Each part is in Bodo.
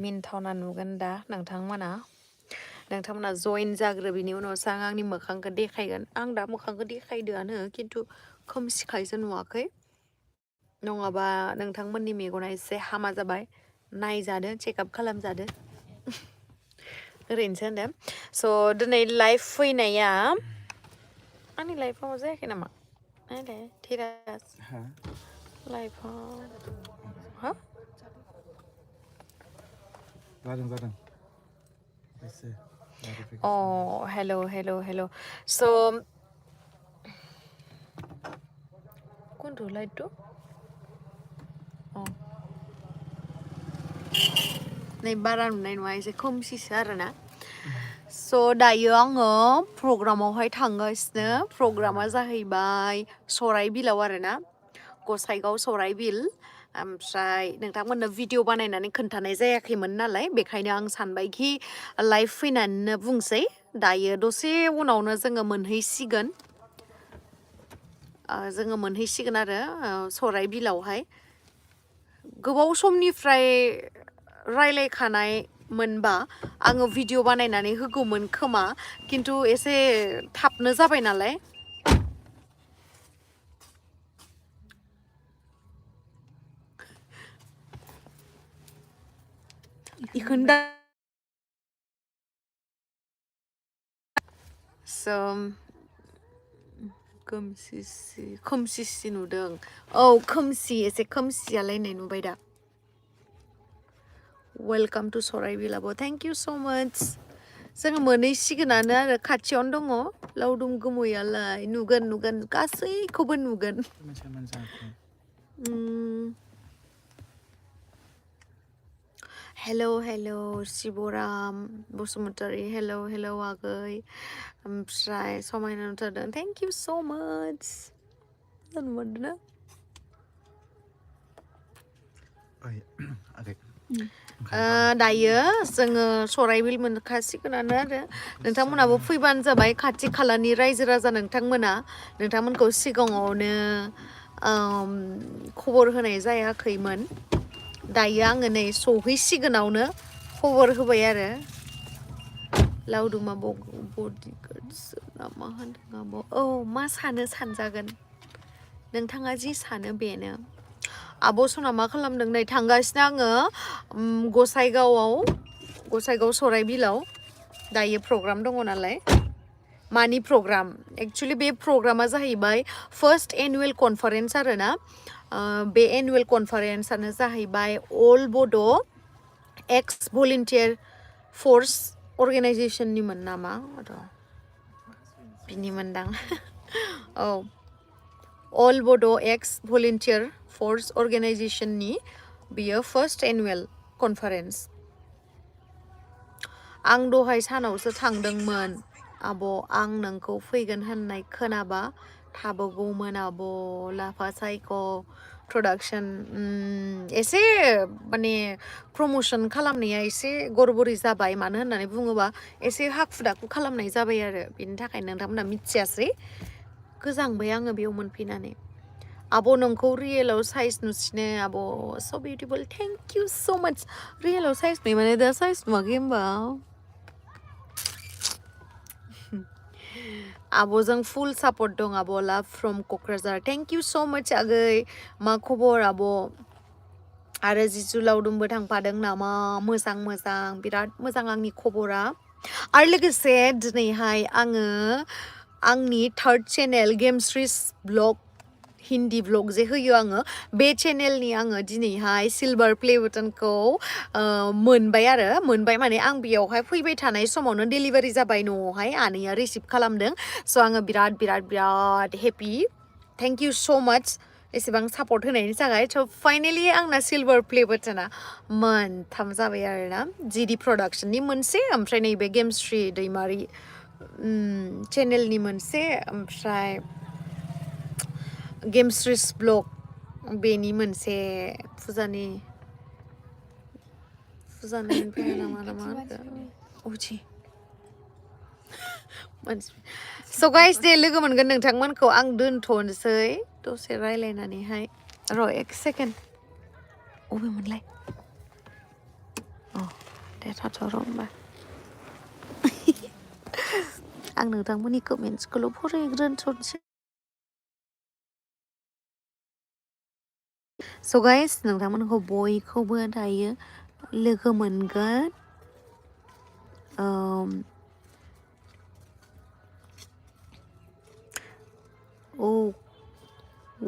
मिनथावना नुगोन दा नोंथांमोना जइन जाग्रो बिनि उनावसो आं आंनि मोखांखौ देखायगोन आं दा मोखांखौ देखायदोआनो खिन्थु खोमसिखायसो नुवाखै नङाबा नोंथांमोननि मेगना एसे हामा जाबाय नायजादो चेकआप खालामजादो ओरैनोसो होनदों स' दिनै लाइभ फैनाया आंनि लाइफआव जायाखै नामा नायलाय धीराज लाइफआव हा जादों एसे Oh, hello. So, kuntu light tu? Oh. Nay bara nunai nuai एसे खोमसिसो आरोना. So दायो आङो प्रग्रामावहाय थांगासिनो प्रग्रामा जाहैबाय सराइबिलाव आरोना गसाइगाव सराइबिल ओमफ्राय नोंथांमोननो भिडिअ बानायनानै खोन्थानाय जायाखैमोन नालाय बेखायनो आं सानबायखि लाइभ फैनानै बुंसै दायो दसे उनावनो जोङो मोनहैसिगोन आरो सराइबिलावहाय गोबाव समनिफ्राय रायलायखानाय मोनबा आङो भिडिअ बानायनानै होगौमोन खोमा किन्तु एसे थाबनो जाबाय नालाय इखोन्दा खोमसिसि नुदों औ खोमसि एसे खोमसियालायनाय नुबाय दा वेलकाम टु सराइबिलाबो थेंक इउ सो माच जोङो मोनहैसिगोनानो आरो खाथियावनो दङ लावदुम गोमैयालाय नुगोन गासैखौबो नुगोन हेलो शिबराम बसुमतारी हेलो आगै ओमफ्राय समायना नुथारदों थेंक इउ सो माच मोनदोंना दायो जोङो सराइबिल मोनखासिगोनानो आरो नोंथांमोनाबो फैबानो जाबाय खाथि खालानि रायजो राजा नोंथांमोनखौ सिगाङावनो खबर होनाय जायाखैमोन दायो आङो नै सहैसिगोनावनो खबर होबाय आरो लावदुमा बडिगार्डस मा होनदों आब' औ मा सानजागोन नोंथाङा जि सानो बेनो आब' सना मा खालामदों नै थांगासिनो आङो गसाइगाव सराइबिलाव दायो प्रग्राम दङ नालाय मानि प्रग्राम एक्चुअलि बे प्रग्रामा जाहैबाय फार्स्ट एनुवेल कनफारेन्स आरोना बे एनुवेल कनफारेन्सआनो जाहैबाय अल बड' एक्स भलेन्टियार फर्स अर्गेनाइजेसननिमोन नामा बिनि मोनदां औ अल बड' एक्स भलेन्टियार फर्स अर्गेनाइजेसननि बियो फार्स्ट एनुवेल कनफारेन्स आं दहाय सानावसो थांदोंमोन आब' आं नोंखौ फैगोन होननाय खोनाबा थाबोगौमोन आब' लाफा सायख' प्रडाक्शन एसे माने प्रमोशन खालामनाया एसे गरबरि जाबाय मानो होननानै बुङोबा एसे हाखु दाखु खालामनाय जाबाय आरो बेनि थाखाय नोंथांमोना मिथियासै गोजांबाय आङो बेयाव मोनफैनानै आब' नोंखौ रियेलाव साइज नुसिनो आब' स' बिउटिफुल थेंक इउ स' माच रियेलाव साइज नुयो माने दा साइज नुवाखै होमबा आब'जों फुल सापर्ट दं आब' लाभ फ्रम क'क्राझार थेंक इउ स' माच आगै मा खबर आब' आरो जिजु लावदुमबो थांफादों नामा मोजां बिराद मोजां आंनि खबरा आरो लोगोसे दिनैहाय आङो आंनि थार्ड चेनेल गेमस्रिस ब्लग हिन्दी ब्लग जे होयो आङो बे चेनेलनि आङो दिनैहाय सिलभार प्ले बटनखौ मोनबाय माने आं बेयावहाय फैबाय थानाय समावनो डेलिभारि जाबाय न'आवहाय आनैया रिसिभ खालामदों स' आङो बिराद हेपि थेंक इउ स' माच एसेबां सापर्ट होनायनि थाखाय स' फाइनेलि आंना सिलभार प्ले बटना मोनथाम जाबाय आरोना जिडि प्रडाक्शननि मोनसे ओमफ्राय नैबे गेमस्रि दैमारि चेनेलनि मोनसे ओमफ्राय गेमस्रिस ब्लग बेनि मोनसे फुजानि ओमफ्राय नामा स' गाइस दे लोगो मोनगोन नोंथांमोनखौ आं दोनथ'नोसै दसे रायलायनानैहाय र' एक सेकेन्ड अबेमोनलाय दे थाथ'र' होमबा आं नोंथांमोननि कमेन्टसखौल' फरायग्रोनोसै स' गाइस नोंथांमोनखौ बयखौबो दायो लोगो मोनगोन औ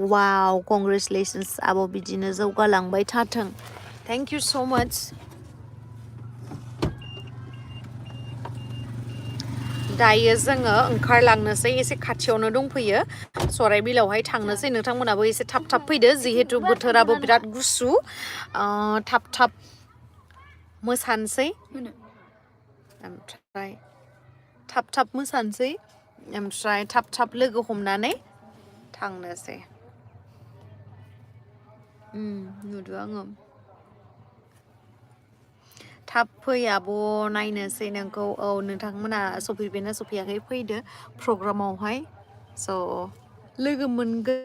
वाव कंग्रेचुलेसन्स आब' बिदिनो जौगालांबाय थाथों थेंक इउ स' माच दायो जोङो ओंखारलांनोसै एसे खाथियावनो दंफैयो सराइबिलावहाय थांनोसै नोंथांमोनाबो एसे थाब थाब फैदो जिहेतु बोथोराबो बिराद गुसु थाब थाब मोसानोसै ओमफ्राय थाब थाब मोसानोसै ओमफ्राय थाब थाब लोगो हमनानै थांनोसै नुदों आङो थाब फै आब' नायनोसै नोंखौ औ नोंथांमोना सफैबायना सफैयाखै फैदो प्रग्रामावहाय स' लोगो मोनगोन